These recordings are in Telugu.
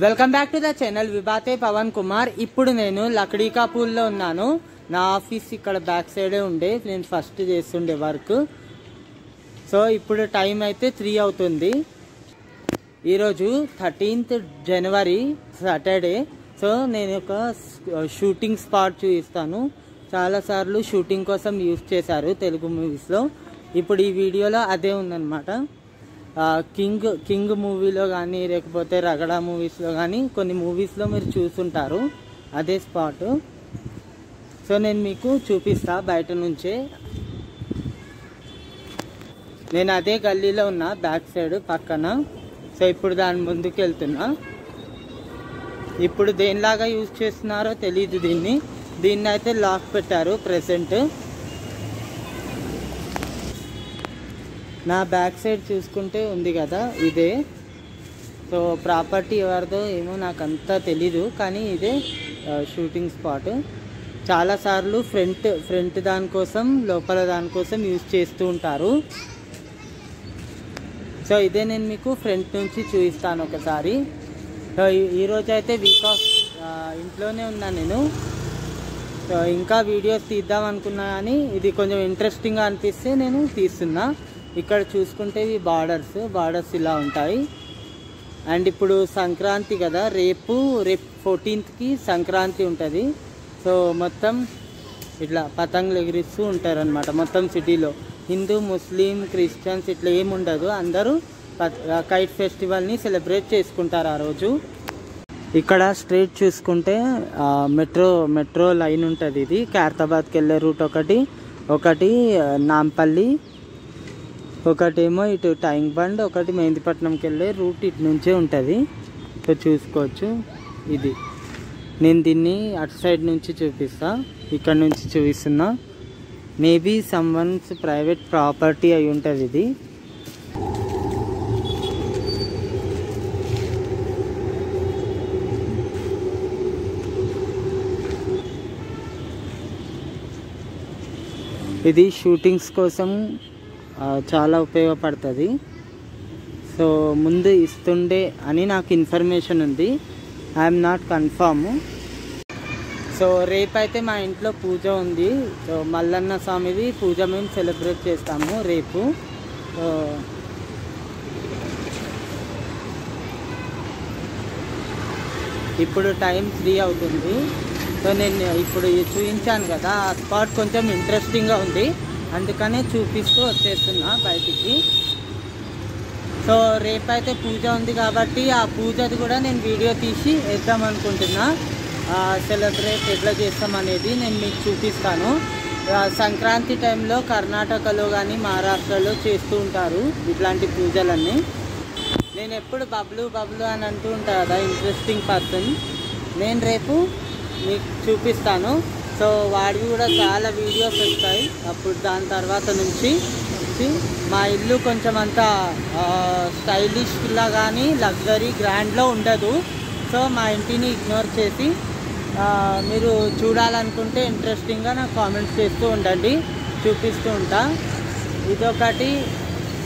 Welcome back to the channel విభాతే పవన్ కుమార్. ఇప్పుడు నేను లక్డీకాపూల్లో ఉన్నాను. నా ఆఫీస్ ఇక్కడ బ్యాక్ సైడే ఉండే, నేను ఫస్ట్ చేస్తుండే వర్క్. సో ఇప్పుడు టైం అయితే 3 అవుతుంది. ఈరోజు 13th జనవరి సాటర్డే. సో నేను ఒక షూటింగ్ స్పాట్ చూపిస్తాను. చాలాసార్లు షూటింగ్ కోసం యూజ్ చేశారు తెలుగు మూవీస్లో. ఇప్పుడు ఈ వీడియోలో అదే ఉందన్నమాట. కింగ్ మూవీలో కానీ లేకపోతే రగడా మూవీస్లో కానీ కొన్ని మూవీస్లో మీరు చూసుంటారు అదే స్పాట్. సో నేను మీకు చూపిస్తా బయట నుంచే. నేను అదే గల్లీలో ఉన్నా, బ్యాక్ సైడ్ పక్కన. సో ఇప్పుడు దాని ముందుకు వెళ్తున్నా. ఇప్పుడు దేనిలాగా యూజ్ చేస్తున్నారో తెలీదు. దీన్ని అయితే లాక్ పెట్టారు ప్రెసెంట్. నా బ్యాక్ సైడ్ చూసుకుంటే ఉంది కదా, ఇదే. సో ప్రాపర్టీ ఎవరిదో ఏమో నాకు అంతా తెలీదు, కానీ ఇదే షూటింగ్ స్పాట్. చాలాసార్లు ఫ్రంట్ దానికోసం లోపల దానికోసం యూజ్ చేస్తూ ఉంటారు. సో ఇదే నేను మీకు ఫ్రంట్ నుంచి చూపిస్తాను ఒకసారి. సో ఈరోజు అయితే వీక్ ఆఫ్, ఇంట్లోనే ఉన్నాను నేను. సో ఇంకా వీడియోస్ తీద్దాం అనుకున్నా, కానీ ఇది కొంచెం ఇంట్రెస్టింగ్గా అనిపిస్తే నేను తీస్తున్నా. ఇక్కడ చూసుకుంటే ఇవి బార్డర్స్ ఇలా ఉంటాయి. అండ్ ఇప్పుడు సంక్రాంతి కదా, రేపు 14th సంక్రాంతి ఉంటుంది. సో మొత్తం ఇట్లా పతంగులు ఎగిరిస్తూ ఉంటారనమాట మొత్తం సిటీలో. హిందూ, ముస్లిం, క్రిస్టియన్స్ ఇట్లా ఏముండదు, అందరూ కైట్ ఫెస్టివల్ని సెలబ్రేట్ చేసుకుంటారు ఆ రోజు. ఇక్కడ స్ట్రైట్ చూసుకుంటే మెట్రో లైన్ ఉంటుంది. ఇది ఖైరతాబాద్కి వెళ్ళే రూట్ ఒకటి నాంపల్లి, ఒకటేమో ఇటు ట్యాంక్ బండ్, ఒకటి మెహందీపట్నంకి వెళ్ళే రూట్ ఇటు నుంచే ఉంటుంది. సో చూసుకోవచ్చు. ఇది నేను దీన్ని అటు సైడ్ నుంచి చూపిస్తా, ఇక్కడ నుంచి చూపిస్తున్నా. మేబీ సమ్వన్స్ ప్రైవేట్ ప్రాపర్టీ అయి ఉంటుంది ఇది. ఇది షూటింగ్స్ కోసం చాలా ఉపయోగపడుతుంది. సో ముందు ఇస్తుండే అని నాకు ఇన్ఫర్మేషన్ ఉంది, ఐఎమ్ నాట్ కన్ఫర్మ్. సో రేపైతే మా ఇంట్లో పూజ ఉంది. సో మల్లన్న స్వామిది పూజ మేము సెలబ్రేట్ చేస్తాము రేపు. సో ఇప్పుడు టైం 3 అవుతుంది. సో నేను ఇప్పుడు చూపించాను కదా, ఆ స్పాట్ కొంచెం ఇంట్రెస్టింగ్గా ఉంది, అందుకనే చూపిస్తూ వచ్చేస్తున్నా బయటికి. సో రేపైతే పూజ ఉంది కాబట్టి ఆ పూజది కూడా నేను వీడియో తీసి వేద్దాం అనుకుంటున్నా. సెలబ్రేట్ ఎట్లా చేస్తామనేది నేను మీకు చూపిస్తాను. సంక్రాంతి టైంలో కర్ణాటకలో కానీ మహారాష్ట్రలో చేస్తూ ఉంటారు ఇట్లాంటి పూజలన్నీ. నేను ఎప్పుడు బబ్లు అని అంటూ ఉంటాను కదా, ఇంట్రెస్టింగ్ పర్సన్. నేను రేపు మీకు చూపిస్తాను. సో వాడివి కూడా చాలా వీడియోస్ వస్తాయి. అప్పుడు దాని తర్వాత నుంచి మా ఇల్లు కొంచెం అంతా స్టైలిష్లా కానీ లగ్జరీ గ్రాండ్లో ఉండదు. సో మా ఇంటిని ఇగ్నోర్ చేసి మీరు చూడాలనుకుంటే ఇంట్రెస్టింగ్గా నాకు కామెంట్స్ చేస్తూ ఉండండి, చూపిస్తూ ఉంటా. ఇదొకటి,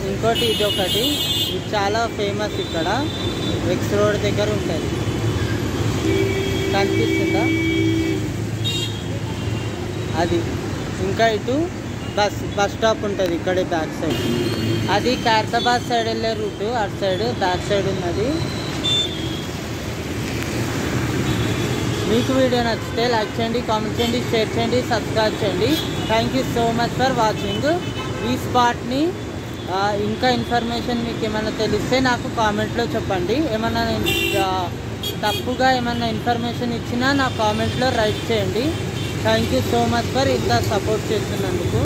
ఇంకోటి ఇదొకటి. ఇది చాలా ఫేమస్ ఇక్కడ ఎక్స్ రోడ్ దగ్గర ఉంటుంది, కనిపిస్తుందా అది. ఇంకా ఇటు బస్ స్టాప్ ఉంటుంది ఇక్కడే బ్యాక్ సైడ్. అది ఖైరతాబాద్ సైడ్ వెళ్ళే రూటు, అటు సైడ్ బ్యాక్ సైడ్ ఉన్నది. మీకు వీడియో నచ్చితే లైక్ చేయండి, కామెంట్ చేయండి, షేర్ చేయండి, సబ్స్క్రైబ్ చేయండి. Thank you so much for watching. ఈ స్పాట్ని ఇంకా ఇన్ఫర్మేషన్ మీకు ఏమైనా తెలిస్తే నాకు కామెంట్లో చెప్పండి. ఏమన్నా తప్పుగా ఏమన్నా ఇన్ఫర్మేషన్ ఇచ్చినా నా కామెంట్లో రైట్ చేయండి. Thank you so much for ఇంత సపోర్ట్ చేస్తున్నందుకు.